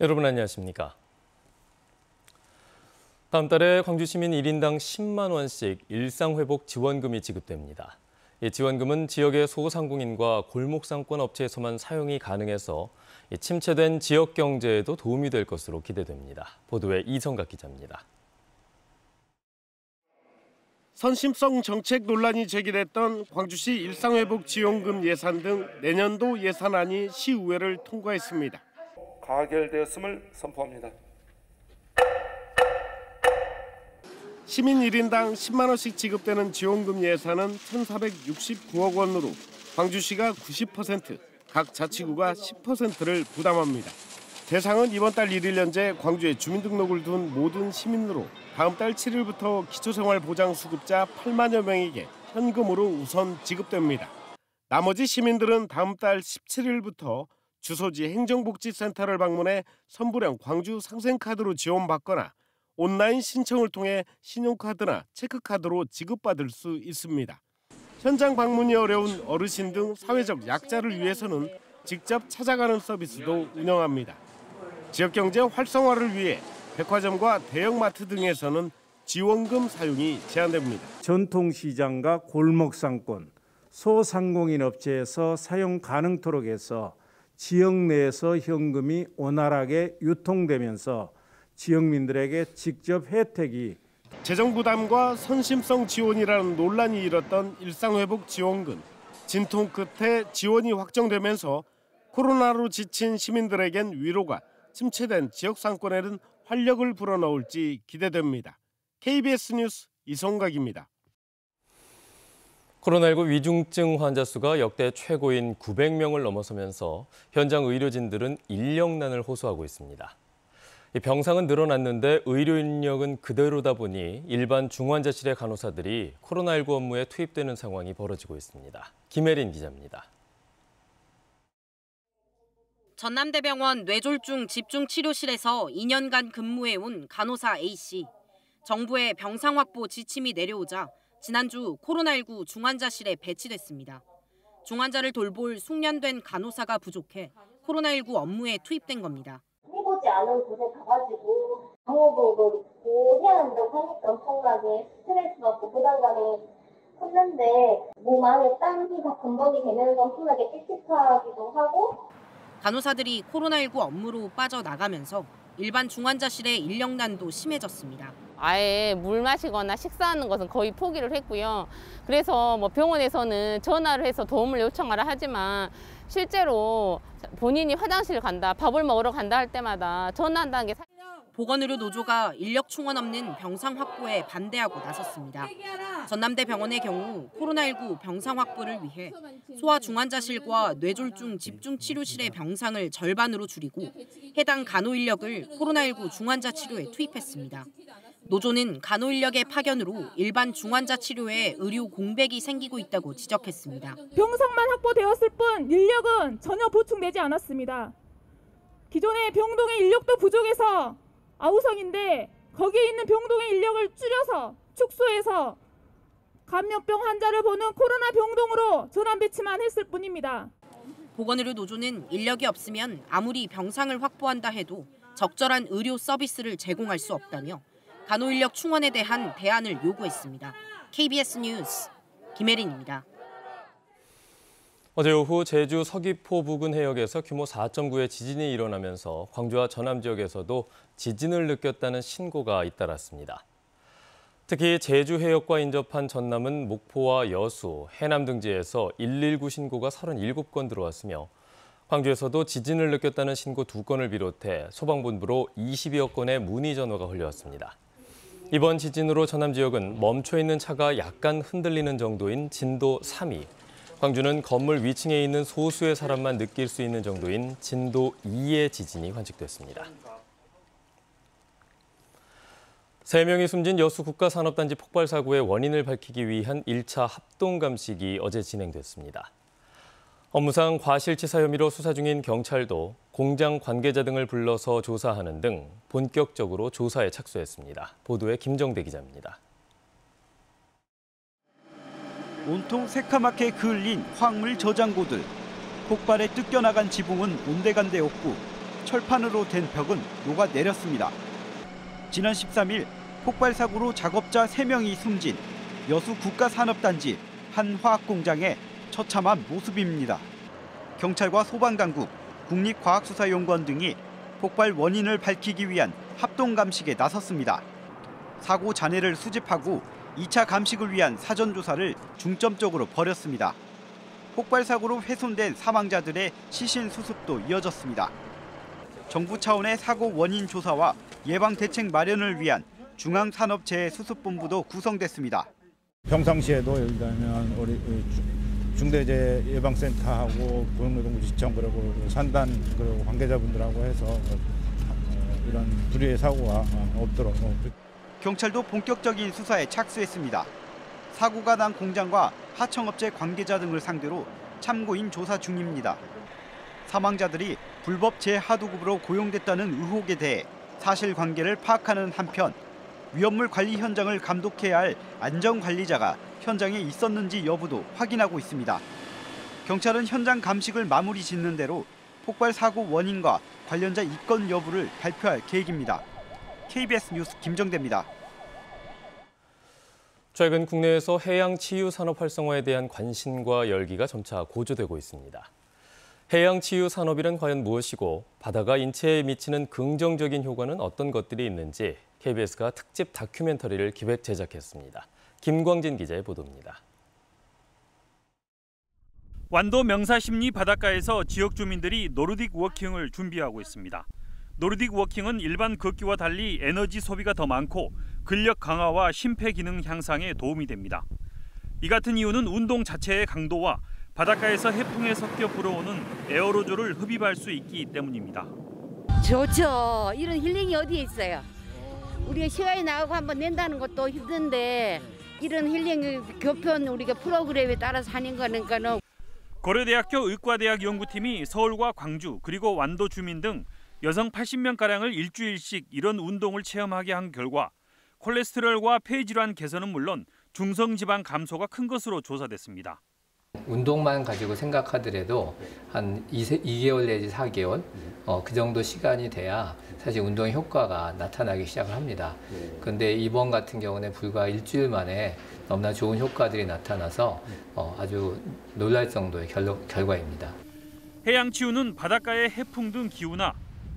여러분 안녕하십니까? 다음 달에 광주 시민 1인당 10만 원씩 일상회복 지원금이 지급됩니다. 이 지원금은 지역의 소상공인과 골목상권 업체에서만 사용이 가능해서 침체된 지역 경제에도 도움이 될 것으로 기대됩니다. 보도에 이성각 기자입니다. 선심성 정책 논란이 제기됐던 광주시 일상회복 지원금 예산 등 내년도 예산안이 시의회를 통과했습니다. 가결되었음을 선포합니다. 시민 1인당 10만 원씩 지급되는 지원금 예산은 1,469억 원으로 광주시가 90%, 각 자치구가 10%를 부담합니다. 대상은 이번 달 1일 현재 광주에 주민등록을 둔 모든 시민으로 다음 달 7일부터 기초생활보장수급자 8만여 명에게 현금으로 우선 지급됩니다. 나머지 시민들은 다음 달 17일부터 주소지 행정복지센터를 방문해 선불형 광주 상생카드로 지원받거나 온라인 신청을 통해 신용카드나 체크카드로 지급받을 수 있습니다. 현장 방문이 어려운 어르신 등 사회적 약자를 위해서는 직접 찾아가는 서비스도 운영합니다. 지역경제 활성화를 위해 백화점과 대형마트 등에서는 지원금 사용이 제한됩니다. 전통시장과 골목상권, 소상공인 업체에서 사용 가능토록 해서 지역 내에서 현금이 원활하게 유통되면서 지역민들에게 직접 혜택이 재정 부담과 선심성 지원이라는 논란이 일었던 일상회복 지원금. 진통 끝에 지원이 확정되면서 코로나로 지친 시민들에겐 위로가, 침체된 지역 상권에는 활력을 불어넣을지 기대됩니다. KBS 뉴스 이성각입니다. 코로나19 위중증 환자 수가 역대 최고인 900명을 넘어서면서 현장 의료진들은 인력난을 호소하고 있습니다. 병상은 늘어났는데 의료 인력은 그대로다 보니 일반 중환자실의 간호사들이 코로나19 업무에 투입되는 상황이 벌어지고 있습니다. 김혜린 기자입니다. 전남대병원 뇌졸중 집중치료실에서 2년간 근무해온 간호사 A씨. 정부의 병상 확보 지침이 내려오자 지난주 코로나19 중환자실에 배치됐습니다. 중환자를 돌볼 숙련된 간호사가 부족해 코로나19 업무에 투입된 겁니다. 해보지 않은 곳에 가가지고 방호복을 입고 해야 한다고 하니까 엄청나게 스트레스 받고 부담감이 컸는데 몸 안에 땀이 다 범벅이 되면서 엄청나게 찝찝하기도 하고. 간호사들이 코로나19 업무로 빠져나가면서 일반 중환자실의 인력난도 심해졌습니다. 아예 물 마시거나 식사하는 것은 거의 포기를 했고요. 그래서 병원에서는 전화를 해서 도움을 요청하라 하지만 실제로 본인이 화장실 간다, 밥을 먹으러 간다 할 때마다 전화한다는 게 보건의료 노조가 인력 충원 없는 병상 확보에 반대하고 나섰습니다. 전남대병원의 경우 코로나19 병상 확보를 위해 소아중환자실과 뇌졸중 집중치료실의 병상을 절반으로 줄이고 해당 간호 인력을 코로나19 중환자 치료에 투입했습니다. 노조는 간호 인력의 파견으로 일반 중환자 치료에 의료 공백이 생기고 있다고 지적했습니다. 병상만 확보되었을 뿐 인력은 전혀 보충되지 않았습니다. 기존의 병동의 인력도 부족해서 아우성인데 거기에 있는 병동의 인력을 줄여서 축소해서 감염병 환자를 보는 코로나 병동으로 전환 배치만 했을 뿐입니다. 보건의료 노조는 인력이 없으면 아무리 병상을 확보한다 해도 적절한 의료 서비스를 제공할 수 없다며 간호 인력 충원에 대한 대안을 요구했습니다. KBS 뉴스 김혜린입니다. 어제 오후 제주 서귀포 부근 해역에서 규모 4.9의 지진이 일어나면서 광주와 전남 지역에서도 지진을 느꼈다는 신고가 잇따랐습니다. 특히 제주 해역과 인접한 전남은 목포와 여수, 해남 등지에서 119 신고가 37건 들어왔으며 광주에서도 지진을 느꼈다는 신고 2건을 비롯해 소방본부로 20여 건의 문의 전화가 걸려왔습니다. 이번 지진으로 전남 지역은 멈춰 있는 차가 약간 흔들리는 정도인 진도 3위, 광주는 건물 위층에 있는 소수의 사람만 느낄 수 있는 정도인 진도 2의 지진이 관측됐습니다. 3명이 숨진 여수 국가산업단지 폭발 사고의 원인을 밝히기 위한 1차 합동감식이 어제 진행됐습니다. 업무상 과실치사 혐의로 수사 중인 경찰도 공장 관계자 등을 불러서 조사하는 등 본격적으로 조사에 착수했습니다. 보도에 김정대 기자입니다. 온통 새카맣게 그을린 화학물 저장고들. 폭발에 뜯겨나간 지붕은 온데간데 없고 철판으로 된 벽은 녹아내렸습니다. 지난 13일 폭발 사고로 작업자 3명이 숨진 여수 국가산업단지 한 화학공장의 처참한 모습입니다. 경찰과 소방당국, 국립과학수사연구원 등이 폭발 원인을 밝히기 위한 합동감식에 나섰습니다. 사고 잔해를 수집하고 2차 감식을 위한 사전조사를 중점적으로 벌였습니다. 폭발 사고로 훼손된 사망자들의 시신 수습도 이어졌습니다. 정부 차원의 사고 원인 조사와 예방 대책 마련을 위한 중앙산업재해수습본부도 구성됐습니다. 평상시에도 예를 들면 우리 중대재해 예방센터하고 고용노동부지청 그리고 산단 그리고 관계자분들하고 해서 이런 불의의 사고가 없도록. 경찰도 본격적인 수사에 착수했습니다. 사고가 난 공장과 하청업체 관계자 등을 상대로 참고인 조사 중입니다. 사망자들이 불법 재하도급으로 고용됐다는 의혹에 대해 사실관계를 파악하는 한편 위험물 관리 현장을 감독해야 할 안전관리자가 현장에 있었는지 여부도 확인하고 있습니다. 경찰은 현장 감식을 마무리 짓는 대로 폭발 사고 원인과 관련자 입건 여부를 발표할 계획입니다. KBS 뉴스 김정대입니다. 최근 국내에서 해양 치유 산업 활성화에 대한 관심과 열기가 점차 고조되고 있습니다. 해양 치유 산업이란 과연 무엇이고 바다가 인체에 미치는 긍정적인 효과는 어떤 것들이 있는지 KBS가 특집 다큐멘터리를 기획 제작했습니다. 김광진 기자의 보도입니다. 완도 명사십리 바닷가에서 지역 주민들이 노르딕 워킹을 준비하고 있습니다. 노르딕 워킹은 일반 걷기와 달리 에너지 소비가 더 많고 근력 강화와 심폐 기능 향상에 도움이 됩니다. 이 같은 이유는 운동 자체의 강도와 바닷가에서 해풍에 섞여 불어오는 에어로졸을 흡입할 수 있기 때문입니다. 좋죠. 이런 힐링이 어디에 있어요. 우리가 시간이 나가고 한번 낸다는 것도 힘든데 이런 힐링 교편 우리가 프로그램에 따라서 하는 거니까는. 고려대학교 의과대학 연구팀이 서울과 광주 그리고 완도 주민 등 여성 80명가량을 일주일씩 이런 운동을 체험하게 한 결과 콜레스테롤과 폐질환 개선은 물론 중성지방 감소가 큰 것으로 조사됐습니다. 운동만 가지고 생각하더라도 한 2개월 내지 4개월 그 정도 시간이 돼야 사실 운동의 효과가 나타나기 시작을 합니다. 그런데 이번 같은 경우는 불과 일주일 만에 너무나 좋은 효과들이 나타나서 아주 놀랄 정도의 결과입니다. 해양치유는 바닷가의 해풍 등 기후나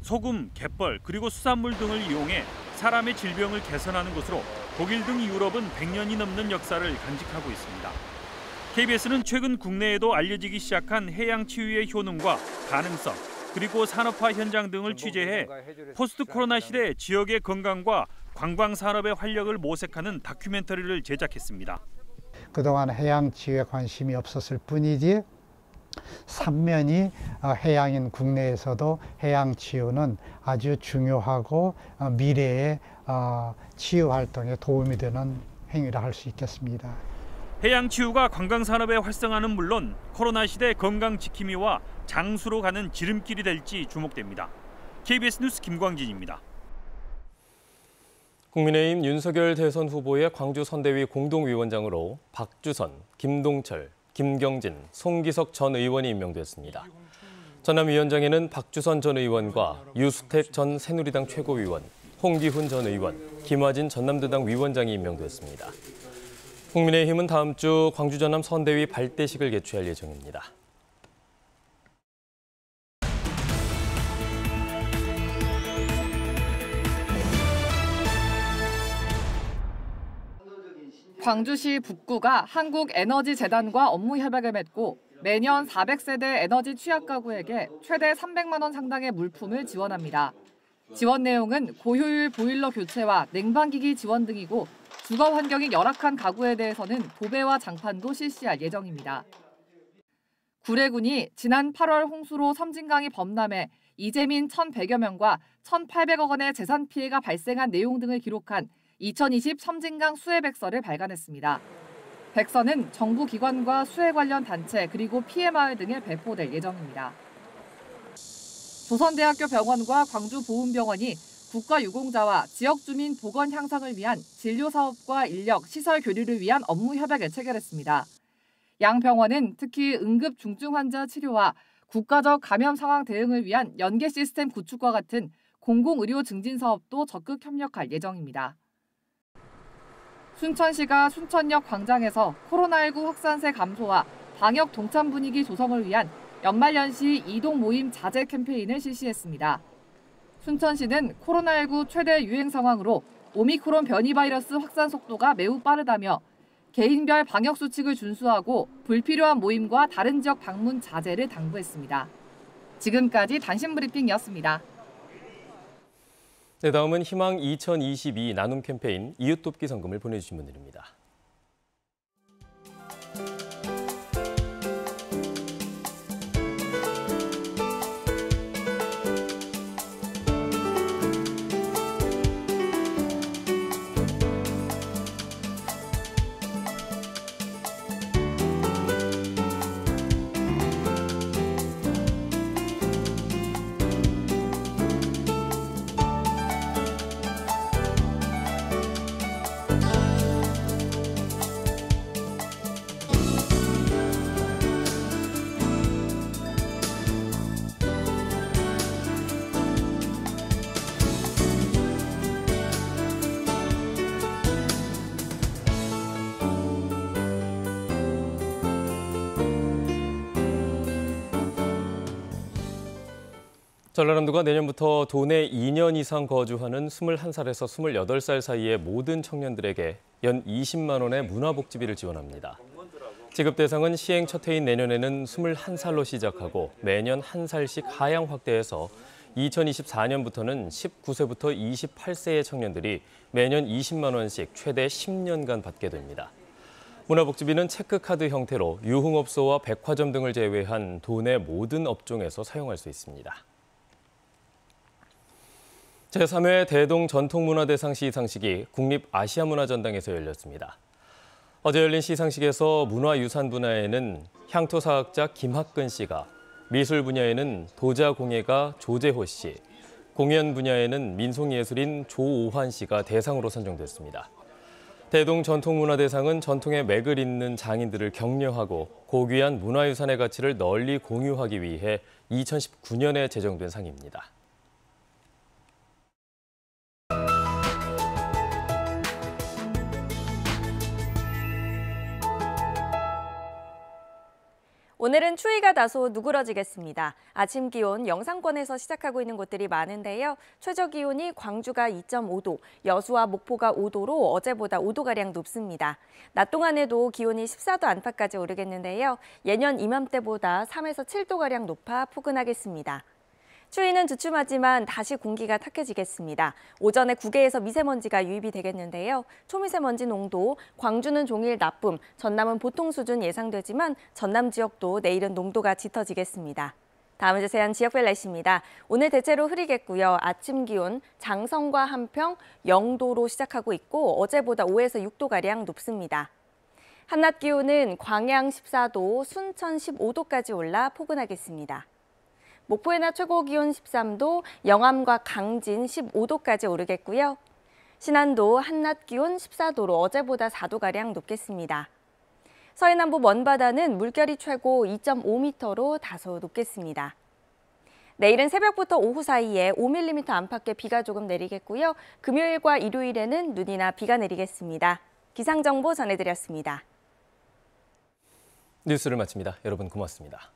소금, 갯벌 그리고 수산물 등을 이용해 사람의 질병을 개선하는 것으로 독일 등 유럽은 100년이 넘는 역사를 간직하고 있습니다. KBS는 최근 국내에도 알려지기 시작한 해양치유의 효능과 가능성, 그리고 산업화 현장 등을 취재해 포스트 코로나 시대 지역의 건강과 관광산업의 활력을 모색하는 다큐멘터리를 제작했습니다. 그동안 해양치유에 관심이 없었을 뿐이지 삼면이 해양인 국내에서도 해양치유는 아주 중요하고 미래의 치유 활동에 도움이 되는 행위라 할 수 있겠습니다. 해양치유가 관광산업의 활성화는 물론 코로나 시대 건강지킴이와 장수로 가는 지름길이 될지 주목됩니다. KBS 뉴스 김광진입니다. 국민의힘 윤석열 대선 후보의 광주 선대위 공동위원장으로 박주선, 김동철, 김경진, 송기석 전 의원이 임명됐습니다. 전남위원장에는 박주선 전 의원과 유수택 전 새누리당 최고위원, 홍기훈 전 의원, 김화진 전남대당 위원장이 임명됐습니다. 국민의힘은 다음 주 광주 전남 선대위 발대식을 개최할 예정입니다. 광주시 북구가 한국에너지재단과 업무 협약을 맺고 매년 400세대 에너지 취약 가구에게 최대 300만 원 상당의 물품을 지원합니다. 지원 내용은 고효율 보일러 교체와 냉방기기 지원 등이고 주거 환경이 열악한 가구에 대해서는 도배와 장판도 실시할 예정입니다. 구례군이 지난 8월 홍수로 섬진강이 범람해 이재민 1,100여 명과 1,800억 원의 재산 피해가 발생한 내용 등을 기록한 2020 섬진강 수해 백서를 발간했습니다. 백서는 정부 기관과 수해 관련 단체 그리고 피해 마을 등에 배포될 예정입니다. 조선대학교 병원과 광주보훈병원이 국가유공자와 지역주민 보건 향상을 위한 진료사업과 인력, 시설 교류를 위한 업무 협약을 체결했습니다. 양 병원은 특히 응급 중증 환자 치료와 국가적 감염 상황 대응을 위한 연계 시스템 구축과 같은 공공의료 증진 사업도 적극 협력할 예정입니다. 순천시가 순천역 광장에서 코로나19 확산세 감소와 방역 동참 분위기 조성을 위한 연말연시 이동 모임 자제 캠페인을 실시했습니다. 순천시는 코로나19 최대 유행 상황으로 오미크론 변이 바이러스 확산 속도가 매우 빠르다며 개인별 방역 수칙을 준수하고 불필요한 모임과 다른 지역 방문 자제를 당부했습니다. 지금까지 단신 브리핑이었습니다. 네, 다음은 희망 2022 나눔 캠페인 이웃 돕기 성금을 보내주신 분들입니다. 전라남도가 내년부터 도내 2년 이상 거주하는 21살에서 28살 사이의 모든 청년들에게 연 20만 원의 문화복지비를 지원합니다. 지급 대상은 시행 첫 해인 내년에는 21살로 시작하고 매년 한 살씩 하향 확대해서 2024년부터는 19세부터 28세의 청년들이 매년 20만 원씩 최대 10년간 받게 됩니다. 문화복지비는 체크카드 형태로 유흥업소와 백화점 등을 제외한 도내 모든 업종에서 사용할 수 있습니다. 제3회 대동 전통문화대상 시상식이 국립아시아문화전당에서 열렸습니다. 어제 열린 시상식에서 문화유산 분야에는 향토사학자 김학근 씨가, 미술 분야에는 도자공예가 조재호 씨, 공연 분야에는 민속예술인 조오환 씨가 대상으로 선정됐습니다. 대동 전통문화대상은 전통의 맥을 잇는 장인들을 격려하고 고귀한 문화유산의 가치를 널리 공유하기 위해 2019년에 제정된 상입니다. 오늘은 추위가 다소 누그러지겠습니다. 아침 기온 영상권에서 시작하고 있는 곳들이 많은데요. 최저 기온이 광주가 2.5도, 여수와 목포가 5도로 어제보다 5도가량 높습니다. 낮 동안에도 기온이 14도 안팎까지 오르겠는데요. 예년 이맘때보다 3에서 7도가량 높아 포근하겠습니다. 추위는 주춤하지만 다시 공기가 탁해지겠습니다. 오전에 국외에서 미세먼지가 유입이 되겠는데요. 초미세먼지 농도, 광주는 종일 나쁨, 전남은 보통 수준 예상되지만 전남 지역도 내일은 농도가 짙어지겠습니다. 다음은 자세한 지역별 날씨입니다. 오늘 대체로 흐리겠고요. 아침 기온 장성과 한평 0도로 시작하고 있고 어제보다 5에서 6도가량 높습니다. 한낮 기온은 광양 14도, 순천 15도까지 올라 포근하겠습니다. 목포의 낮 최고 기온 13도, 영암과 강진 15도까지 오르겠고요. 신안도 한낮 기온 14도로 어제보다 4도가량 높겠습니다. 서해남부 먼바다는 물결이 최고 2.5m로 다소 높겠습니다. 내일은 새벽부터 오후 사이에 5mm 안팎의 비가 조금 내리겠고요. 금요일과 일요일에는 눈이나 비가 내리겠습니다. 기상정보 전해드렸습니다. 뉴스를 마칩니다. 여러분 고맙습니다.